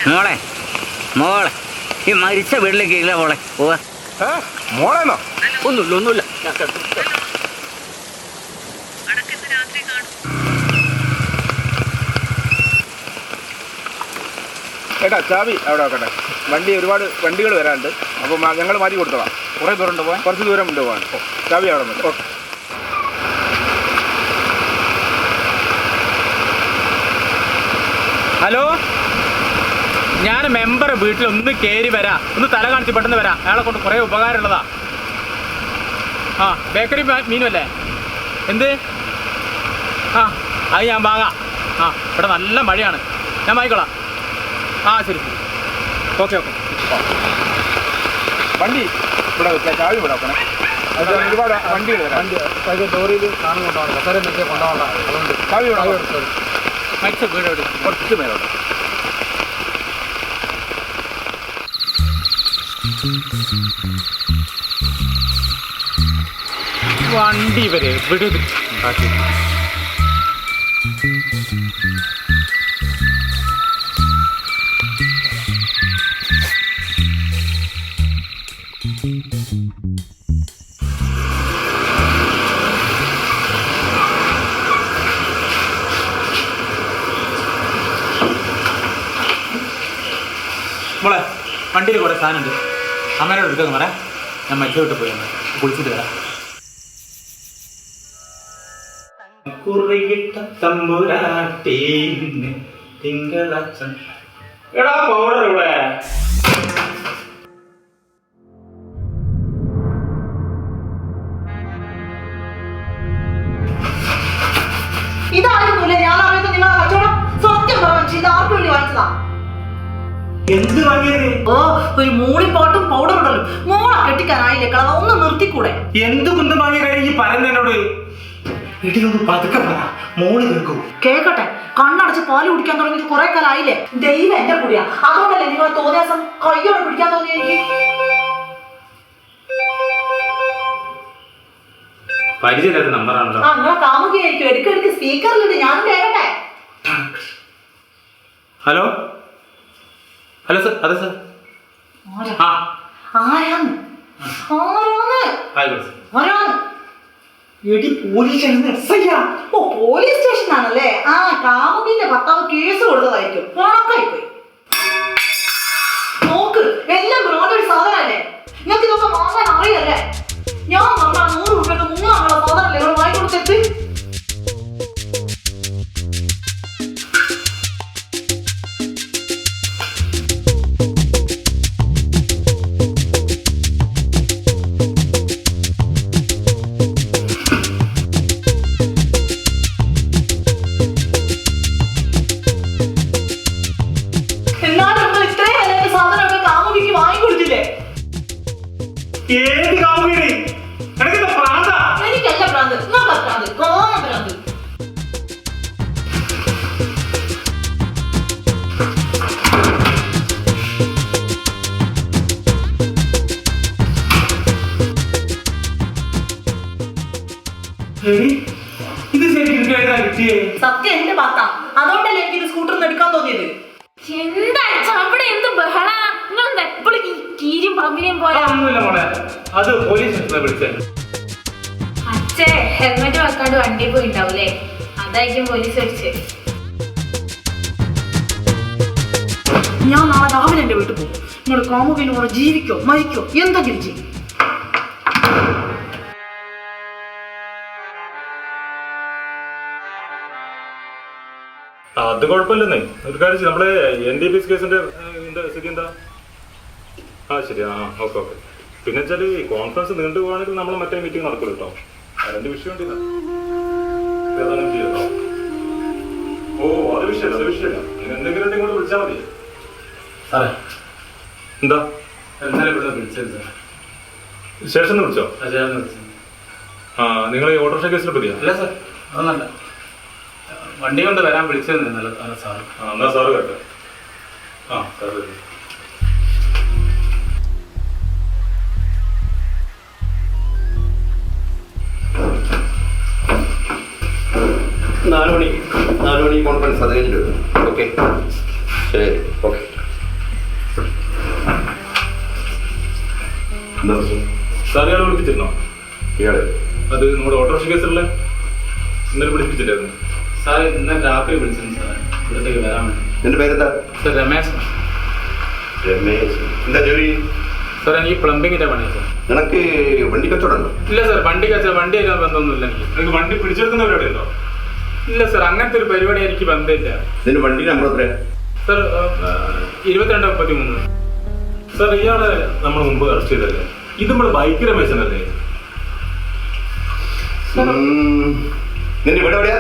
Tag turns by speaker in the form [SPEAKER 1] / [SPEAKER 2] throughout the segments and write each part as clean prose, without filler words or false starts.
[SPEAKER 1] മോളെ മോളെ ഈ മരിച്ച വീട്ടിലേക്ക് ഇല്ല മോളെ പോവാ.
[SPEAKER 2] മോളെന്നോ?
[SPEAKER 1] ഒന്നുമില്ല
[SPEAKER 2] ഏട്ടാ ചാവി അവിടെ വെക്കട്ടെ. ഒരുപാട് വണ്ടികൾ വരാനുണ്ട്. അപ്പം ഞങ്ങൾ മാറ്റി കൊടുത്തോളാം. കുറേ ദൂരം ഉണ്ട് പോകാൻ, കുറച്ച് ദൂരം ഉണ്ട് പോകാൻ. ചാവി അവിടെ ഉണ്ട്. ഓക്കെ.
[SPEAKER 3] ഹലോ, ഞാൻ മെമ്പർ വീട്ടിൽ ഒന്ന് കയറി വരാം, ഒന്ന് തല കാണിച്ച് പെട്ടെന്ന് വരാം. അയാളെ കൊണ്ട് കുറേ ഉപകാരമുള്ളതാ. ആ ബേക്കറി മീനുമല്ലേ? എന്ത്? ആ അത് ഞാൻ വാങ്ങാം. ആ ഇവിടെ നല്ല മഴയാണ്, ഞാൻ വാങ്ങിക്കോളാം. ആ ശരി ഓക്കെ.
[SPEAKER 2] വണ്ടി ഇവിടെ വെച്ചാൽ ചാവി ഇവിടെ വെക്കണം. ഒരുപാട് വണ്ടികൾ വരാം.
[SPEAKER 3] ലോറിയിൽ സാധനം കൊണ്ടുപോകണം, കസേര എന്തൊക്കെ കൊണ്ടുപോകണം. അതുകൊണ്ട്
[SPEAKER 2] ചാവി ഇവിടെ
[SPEAKER 3] മരിച്ച വീട്
[SPEAKER 2] കുറച്ച് മേലോട്ട്.
[SPEAKER 3] വണ്ടി വരെ വിടും. മോളെ വണ്ടിയിൽ കുറേ സാധനമുണ്ട്, അമ്മേനോട് എടുക്കാൻ പറയാം. ഞാൻ മറ്റേ വിട്ട് പോയി കുളിച്ചിട്ട് വരാം. എടാ പൗഡർ ഇവിടെ.
[SPEAKER 4] ഇതായിരുന്നില്ല ഞാൻ അറിയുന്നത് നിങ്ങളെ കച്ചവടം. സത്യം പറഞ്ഞു, ഇത് ആർക്കു വേണ്ടി വാങ്ങിച്ചതാ?
[SPEAKER 3] എന്ത് വാങ്ങിയത്?
[SPEAKER 4] ഓ ഒരു മൂളിപ്പാട്ടും പൗഡർ ഉണ്ടല്ലോ, മോളെ കെട്ടിക്കാനായില്ലേ കള, ഒന്ന് നിർത്തിക്കൂടെ?
[SPEAKER 3] എന്ത് കുന്തം വാങ്ങിയ കാര്യം ഈ പറയുന്നതിനോട് ഇടിയൊന്ന് പതുക്കെ പറ, മോള് കേൾക്കൂ.
[SPEAKER 4] കേക്കട്ടെ, കണ്ണടച്ച് പാല് കുടിക്കാൻ തുടങ്ങിയിട്ട് കുറെ കാലായില്ലേ? ദൈവം എന്റെ കൂടിയാ, അതുകൊണ്ടല്ലേ നിങ്ങളെ തോന്നിയ ദിവസം കയ്യോടെ പിടിക്കാൻ തോന്നിയ എനിക്ക്.
[SPEAKER 3] പരിചയമില്ലാത്ത നമ്പറാണല്ലോ.
[SPEAKER 4] ആ നിങ്ങളെ കാമുകയായിരിക്കും, എടുക്കെടുക്ക് സ്പീക്കറിലിട്ട് ഞാനും കേക്കട്ടെ.
[SPEAKER 3] ഹലോ ഹലോ സർ, അതെ സർ.
[SPEAKER 4] ആരാന്ന്? ഓ പോലീസ് സ്റ്റേഷൻ ആണല്ലേ? ആ കാമുകിന്റെ ഭർത്താവ് കേസ് കൊടുത്തതായിരിക്കും. ഉണക്കായി പോയി. നോക്ക്, എല്ലാം ബ്രോഡൊരു സാധനല്ലേ, നിങ്ങൾക്ക് ഇതൊക്കെ വാങ്ങാൻ അറിയല്ലേ? ഞാൻ പറഞ്ഞ 100 രൂപയ്ക്ക് 3 ആളുള്ള സാധനല്ലേ നിങ്ങൾ വാങ്ങിക്കൊടുത്തെത്തി.
[SPEAKER 3] ഏത് കാമുകി?
[SPEAKER 4] എനിക്കല്ല ഭ്രാന്ത്, ഭ്രാന്ത് ഭ്രാന്ത്.
[SPEAKER 3] ഇത് ശരിക്കും കിട്ടിയേ?
[SPEAKER 4] സത്യം എന്റെ ഭാഗത്താ, അതുകൊണ്ടല്ലേ എനിക്ക് സ്കൂട്ടറിൽ എടുക്കാൻ തോന്നിയത്.
[SPEAKER 5] അവിടെ എന്ത് ബഹള, നിങ്ങൾ എപ്പോഴും ഈ കീരും പമ്പിനെയും പോലെ.
[SPEAKER 3] ഒന്നുമില്ല മോളെ, അത് പോലീസ് വിളിച്ചത്.
[SPEAKER 5] അച്ഛേ ഹെൽമെറ്റ് വെക്കാണ്ട് വണ്ടി പോയിണ്ടാവൂലേ, അതായിരിക്കും പോലീസ് വിളിച്ചത്.
[SPEAKER 4] ഞാൻ നാളെ രാവിലെ എന്റെ വീട്ടിൽ പോകും. നിങ്ങൾ കാമുകിനോട് ജീവിക്കോ മരിക്കോ എന്തെങ്കിലും ചെയ്യും.
[SPEAKER 6] അത് കുഴപ്പമില്ലെന്നേ. ഒരു കാര്യം, നമ്മളെ NDPS കേസിന്റെ സ്ഥിതി എന്താ? ആ ശരി, ആ ഓക്കെ. പിന്നെ വെച്ചാൽ ഈ കോൺഫറൻസ് നീണ്ടു പോവാണെങ്കിൽ നമ്മൾ മറ്റേ മീറ്റിംഗ് നടക്കുള്ളൂ കേട്ടോ. അതിന്റെ വിഷയം ഉണ്ട്. കേട്ടോ. ഓ അത് വിഷയമല്ല. നിങ്ങൾ എന്തെങ്കിലും ഉണ്ടെങ്കിൽ ഇങ്ങോട്ട് വിളിച്ചാൽ മതി.
[SPEAKER 3] സാറേ
[SPEAKER 6] എന്താ
[SPEAKER 3] ഇന്നലെ ഇവിടെ വിളിച്ചത് സാർ.
[SPEAKER 6] സ്റ്റേഷനിൽ വിളിച്ചോ? ആ നിങ്ങൾ ഈ ഓട്ടോറിക്ഷ കേസിനെ പറ്റിയാ?
[SPEAKER 3] അല്ല സാർ, അതൊന്നല്ല, വണ്ടി കൊണ്ട് വരാൻ വിളിച്ചത് സാർ.
[SPEAKER 6] എന്നാ സാറ് കേട്ടെ. ആ സാറ്
[SPEAKER 7] 4 മണി കോൺഫറൻസ് അത് കഴിഞ്ഞിട്ട് വരും. ഓക്കെ ശരി ഓക്കെ. എന്താ പ്രശ്നം?
[SPEAKER 6] സാർ ഇയാളെ വിളിപ്പിച്ചിരുന്നോ?
[SPEAKER 7] ഇയാളെ
[SPEAKER 6] അത് നമ്മുടെ ഓട്ടോറിക്ഷ കേസുള്ള ഇന്നലെ വിളിപ്പിച്ചിട്ടായിരുന്നു.
[SPEAKER 3] സാർ ഇന്നലെ രാത്രി വിളിച്ചിരുന്നു സാർ ഇവിടത്തേക്ക് വരാൻ വേണ്ടി.
[SPEAKER 7] നിന്റെ പേരെന്താ?
[SPEAKER 3] സാർ രമേശ്.
[SPEAKER 7] രമേശ്. എന്താ ജോലി?
[SPEAKER 3] സാർ എനിക്ക് പ്ലംബിങ്ങിന്റെ പണിയാണ് സാർ.
[SPEAKER 7] നിനക്ക് വണ്ടി കച്ചവടം ഉണ്ടോ?
[SPEAKER 3] ഇല്ല സാർ, വണ്ടി ആയിട്ട് ബന്ധമൊന്നുമില്ല എനിക്ക്.
[SPEAKER 6] നിങ്ങൾക്ക് വണ്ടി പിടിച്ചെടുക്കുന്ന പരിപാടി ഉണ്ടോ?
[SPEAKER 3] ഇല്ല സാർ, അങ്ങനത്തെ ഒരു പരിപാടി എനിക്ക് ബന്ധമില്ല.
[SPEAKER 7] നിന്റെ വണ്ടി നമ്പർ എത്രയാ?
[SPEAKER 3] സാർ 2233.
[SPEAKER 6] സാർ ഇയാളെ നമ്മൾ മുമ്പ് അറസ്റ്റ് ചെയ്തല്ലേ? ഇത് നമ്മുടെ ബൈക്ക് രമേശനല്ലേ?
[SPEAKER 7] നിന്റെ വീട് എവിടെയാ?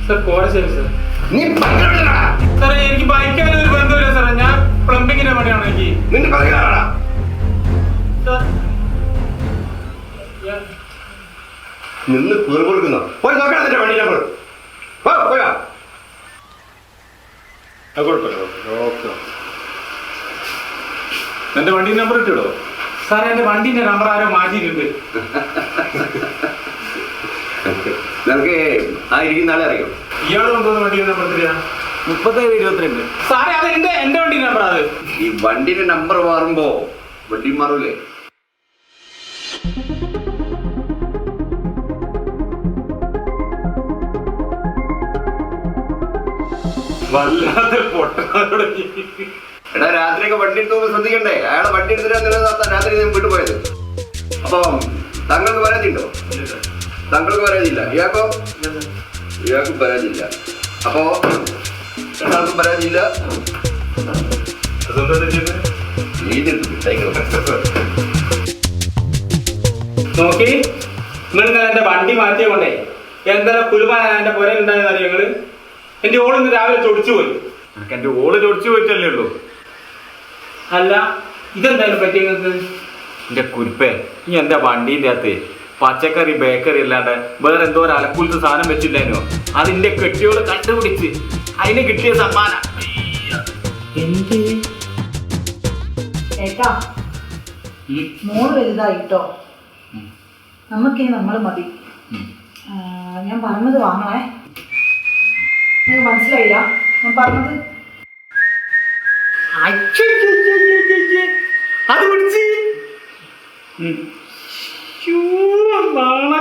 [SPEAKER 3] Sir Korassery sir.
[SPEAKER 7] നീ ബൈക്കിൽ എവിടെയാ?
[SPEAKER 3] സാറേ എനിക്ക് ബൈക്കായിട്ട് ഒരു ബന്ധമില്ല സാറേ, ഞാൻ പ്ലംബിങ്ങിന്റെ പണിയാണ് എനിക്ക്.
[SPEAKER 7] നിന്റെ ബൈക്കിലാടാ?
[SPEAKER 3] സാർ
[SPEAKER 7] നിന്ന് പേർ കൊടുക്കുന്നോ? പോയി നോക്കണം നിന്റെ വണ്ടി നമ്പർ. പോയാ
[SPEAKER 6] കുഴപ്പമില്ല. എന്റെ വണ്ടി നമ്പർ ഇട്ടിടോ?
[SPEAKER 3] സാറേ എന്റെ വണ്ടിന്റെ നമ്പർ ആരോ മാറ്റിയിട്ടുണ്ട്.
[SPEAKER 7] നിനക്ക് ആ ഇരിക്കുന്ന ആളെ അറിയോ?
[SPEAKER 6] ഇയാൾ കൊണ്ടുവന്ന വണ്ടി നമ്പർ എത്രയാ?
[SPEAKER 1] 3722.
[SPEAKER 3] സാറേ അത് എന്റെ വണ്ടി നമ്പർ. അത്
[SPEAKER 7] ഈ വണ്ടിന്റെ നമ്പർ മാറുമ്പോ വണ്ടി മാറൂലേ?
[SPEAKER 6] വല്ലാതെ പൊട്ടനോട്
[SPEAKER 7] എടാ രാത്രിയൊക്കെ വണ്ടി എടുത്ത് പോകുമ്പോൾ ശ്രദ്ധിക്കണ്ടേ? അയാളെ വണ്ടി എടുത്തിട്ട് രാത്രി ഞാൻ വീട്ടിൽ പോയത്. അപ്പൊ താങ്കൾക്ക് പരാതിയുണ്ടോ? താങ്കൾക്ക് പരാതിയില്ല. ഇയാൾക്കും പരാതിയില്ല. അപ്പോ രണ്ടാൾക്കും പരാതിയില്ല.
[SPEAKER 3] നോക്കി നിങ്ങൾ ഇന്നലെ എന്റെ വണ്ടി മാറ്റിയ കൊണ്ടേ എന്തെല്ലാം കുലുമാന എന്റെ പുരയിലുണ്ടായെന്ന് അറിയോ നിങ്ങള്? എന്റെ ഓൾ ഇന്ന് രാവിലെ ചൊടിച്ചു പോയി.
[SPEAKER 6] എന്റെ ഓള് ചൊടിച്ചു പോയിട്ടല്ലേ ഉള്ളൂ.
[SPEAKER 3] അല്ല ഇതെന്തായാലും പറ്റി നിങ്ങൾക്ക്?
[SPEAKER 8] എന്റെ കുരിപ്പേ, നീ എന്റെ വണ്ടീൻ്റെ അകത്ത് പച്ചക്കറി ബേക്കറി അല്ലാണ്ട് വേറെ എന്തോ ഒരു അലക്കുലത്തെ സാധനം വെച്ചില്ലായിരുന്നോ? അതിന്റെ കെട്ടിയോള് കണ്ടുപിടിച്ച് അതിന് കിട്ടിയ സമ്മാനം.
[SPEAKER 4] ഏട്ടാ മോള് വലുതായിട്ടോ, നമുക്കിനി നമ്മൾ മതി. ഞാൻ പറഞ്ഞത് വാങ്ങണേ. നിങ്ങൾക്ക് മനസ്സിലായില്ല ഞാൻ പറഞ്ഞത്?
[SPEAKER 3] അത് പിടിച്ച് നാളെ